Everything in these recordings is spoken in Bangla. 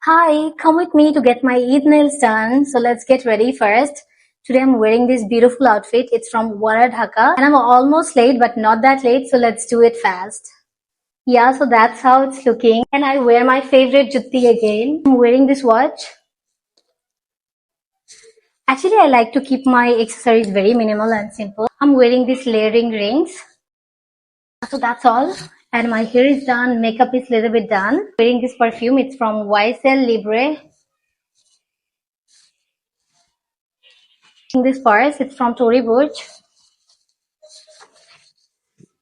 Hi, come with me to get my Eid nails done. So let's get ready first. Today I'm wearing this beautiful outfit. It's from Wara Dhaka and I'm almost late but not that late, so let's do it fast. Yeah, so that's how it's looking. And I wear my favorite jutti again. I'm wearing this watch. Actually, I like to keep my accessories very minimal and simple. I'm wearing these layering rings. So that's all. And my hair is done, makeup is a little bit done. Wearing this perfume, it's from YSL Libre. This purse, it's from Tory Burch.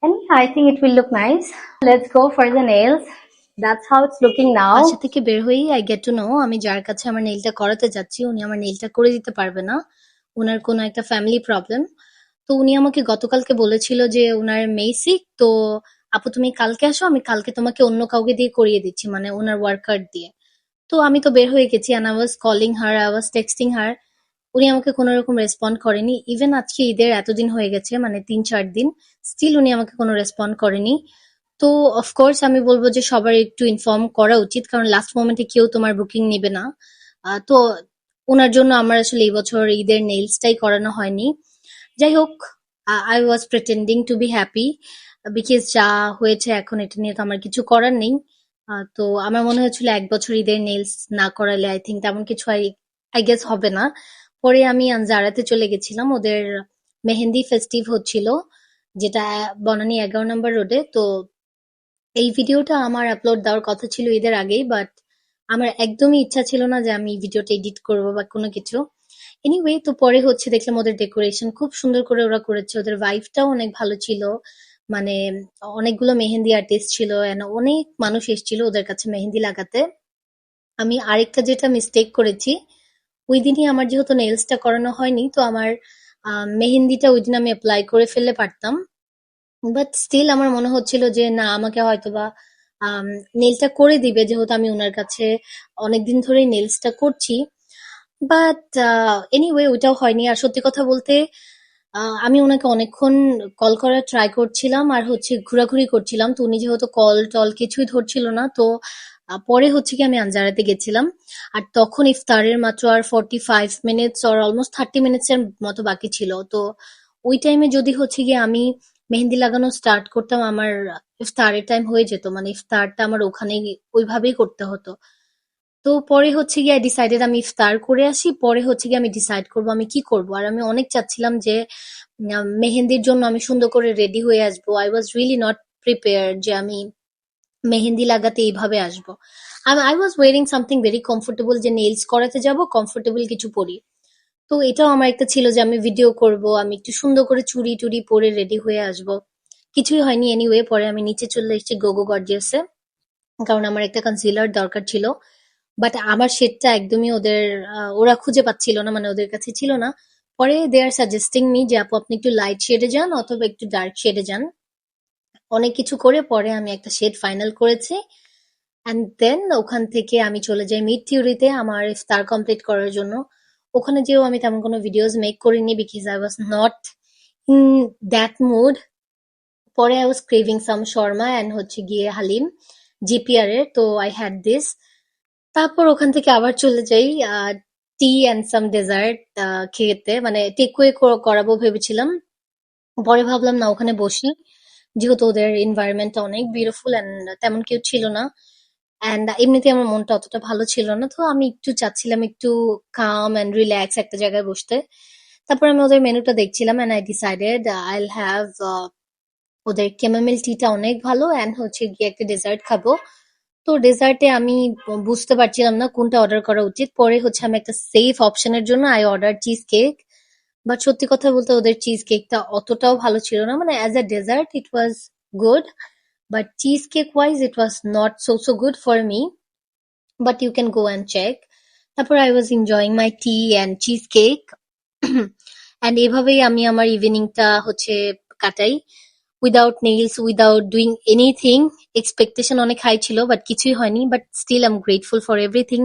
And yeah, I think it will look nice. Let's go for the nails. That's how it's looking now. বাসা থেকে বের হয়েই আই গেট টু নো আমি যার কাছে আমার নেইলটা করাতে যাচ্ছি উনি আমার নেইলটা করে দিতে পারবে না। উনার কোনো একটা ফ্যামিলি প্রবলেম। তো উনি আমাকে গতকালকে বলেছিল যে উনার মেয়ে সিক, তো আপু তুমি কালকে আসো, আমি কালকে তোমাকে অন্য কাউকে দিয়ে করিয়ে দিচ্ছি, মানে ওনার ওয়ার্কার দিয়ে। তো আমি তো বের হয়ে গেছি and I was calling her, I was texting her. উনি আমাকে কোনো রকম রেসপন্ড করেনি। ইভেন আজকে ঈদের এতদিন হয়ে গেছে, মানে ৩-৪ দিন, স্টিল উনি আমাকে কোনো রেসপন্ড করেনি। তো অফকোর্স আমি বলবো যে সবার একটু ইনফর্ম করা উচিত, কারণ লাস্ট মোমেন্টে কেউ তোমার বুকিং নিবে না। তো ওনার জন্য আমার আসলে এই বছর ঈদের নেইলসটাই করানো হয়নি। যাই হোক, I was pretending two be happy because যা হয়েছে এখন এটা নিয়ে তো আমার কিছু করার নেই। তো আমার মনে হচ্ছিল ১ বছর ঈদের নেইলস না করালে আই থিঙ্ক তেমন কিছু আই গেস হবে না। পরে আমি জারাতে চলে গেছিলাম, ওদের মেহেন্দি ফেস্টিভ হচ্ছিল, যেটা বনানী ১১ নম্বর রোডে। তো এই ভিডিওটা আমার আপলোড দেওয়ার কথা ছিল ঈদের আগেই, বাট আমার একদমই ইচ্ছা ছিল না যে আমি ভিডিওটা এডিট করবো বা কোনো কিছু। এনিওয়ে, তো পরে হচ্ছে দেখলাম ওদের ডেকোরেশন খুব সুন্দর করে ওরা করেছে, ওদের ভাইবটাও অনেক ভালো ছিল। মানে অনেকগুলো মেহেন্দি আর্টিস্ট ছিল and অনেক মানুষ এসেছিল ওদের কাছে মেহেন্দি লাগাতে। আমি আরেকটা যেটা মিস্টেক করেছি, ওই দিনই আমার যেহেতু নেলসটা করানো হয়নি, তো আমার মেহেন্দিটা ওই দিন আমি অ্যাপ্লাই করে ফেললে পারতাম। বাট স্টিল আমার মনে হচ্ছিল যে না, আমাকে হয়তোবা নেলটা করে দিবে, যেহেতু আমি ওনার কাছে অনেকদিন ধরেই নেলসটা করছি। বাট এনিওয়ে, ওইটাও হয়নি। আর সত্যি কথা বলতে আমি ওনাকে অনেকক্ষণ কল করার ট্রাই করছিলাম আর হচ্ছে ঘোরাঘুরি করছিলাম, তো উনি যেহেতু কল টল কিছুই ধরছিল না, তো পরে হচ্ছে কি আমি আনজারাতে গেছিলাম। আর তখন ইফতারের মাত্র আর 45 মিনিটস অর অলমোস্ট 30 মিনিটস এর মতো বাকি ছিল। তো ওই টাইমে যদি হচ্ছে গিয়ে আমি মেহেন্দি লাগানো স্টার্ট করতাম, আমার ইফতারের টাইম হয়ে যেত, মানে ইফতারটা আমার ওখানেই ওইভাবেই করতে হতো। তো পরে হচ্ছে গিয়ে ডিসাইডেড আমি ইফতার করে আসি, পরে হচ্ছে গিয়ে আমি ডিসাইড করবো আমি কি করবো। আর আমি অনেক চাচ্ছিলাম যে মেহেন্দির জন্য আমি সুন্দর করে রেডি হয়ে আসবো। I was really not prepared যে আমি মেহেন্দি লাগাতে এইভাবে আসবো। I was wiring something very comfortable, যে নেইলস করাতে যাব কমফোর্টেবল কিছু পরি। তো এটাও আমার একটা ছিল যে আমি ভিডিও করব, আমি একটু সুন্দর করে চুড়ি টুড়ি পরে রেডি হয়ে আসবো। কিছুই হয়নি। এনিওয়ে, পরে আমি নিচে চলে এসেছি গোগো গর্জিয়াসে, কারণ আমার একটা কনসিলার দরকার ছিল। বাট আমার শেডটা একদমই ওরা খুঁজে পাচ্ছিল না, মানে ওদের কাছে ছিল না। পরে দে আর সাজেস্টিং মি যে আপু আপনি একটু লাইট শেডে যান অথবা একটু ডার্ক শেডে যান। অনেক কিছু করে পরে আমি একটা শেড ফাইনাল করেছি। অ্যান্ড দেন ওখান থেকে আমি চলে যাই মিড থিওরিতে আমার ইফতার কমপ্লিট করার জন্য। ওখানে যেও আমি তেমন কোনো ভিডিওস মেক করিনি because I was not in that mood. পরে I was craving some shawarma and হচ্ছে গিয়ে হালিম জিপিআর এর, তো আই হ্যাড দিস। তারপর ওখান থেকে আবার চলে যাই টি অ্যান্ড সাম ডেজার্ট খেতে, মানে টেকওয়ে করাবো ভেবেছিলাম। পরে ভাবলাম না, ওখানে বসি, যেহেতু ওদের এনভায়রনমেন্টটা অনেক বিউটিফুল অ্যান্ড তেমন কেউ ছিল না। অ্যান্ড এমনিতে আমার মনটা অতটা ভালো ছিল না, তো আমি একটু চাচ্ছিলাম একটু কাম অ্যান্ড রিল্যাক্স একটা জায়গায় বসতে। তারপর আমি ওদের মেনুটা দেখছিলাম অ্যান্ড আই ডিসাইডেড আইল হ্যাভ ওদের ক্যামামিল টিটা অনেক ভালো অ্যান্ড হচ্ছে গিয়ে একটা ডেজার্ট খাবো। তো ডেজার্টে আমি বুঝতে পারছিলাম না কোনটা অর্ডার করা উচিত। পরে হচ্ছে আমি একটা সেফ অপশনের জন্য I order cheese cake. But সত্যি কথা বলতে ওদের চিজ কেকটা অতটাও ভালো ছিল না, মানে as a dessert it was good, but cheesecake wise it was not so good for me. But you can go and check. তারপর I was enjoying my tea and cheesecake and এভাবেই আমি আমার ইভিনিংটা হচ্ছে কাটাই, without nails, without doing anything. Expectation অনেক হাই ছিল বাট কিছুই হয়নি, but still I am grateful for everything.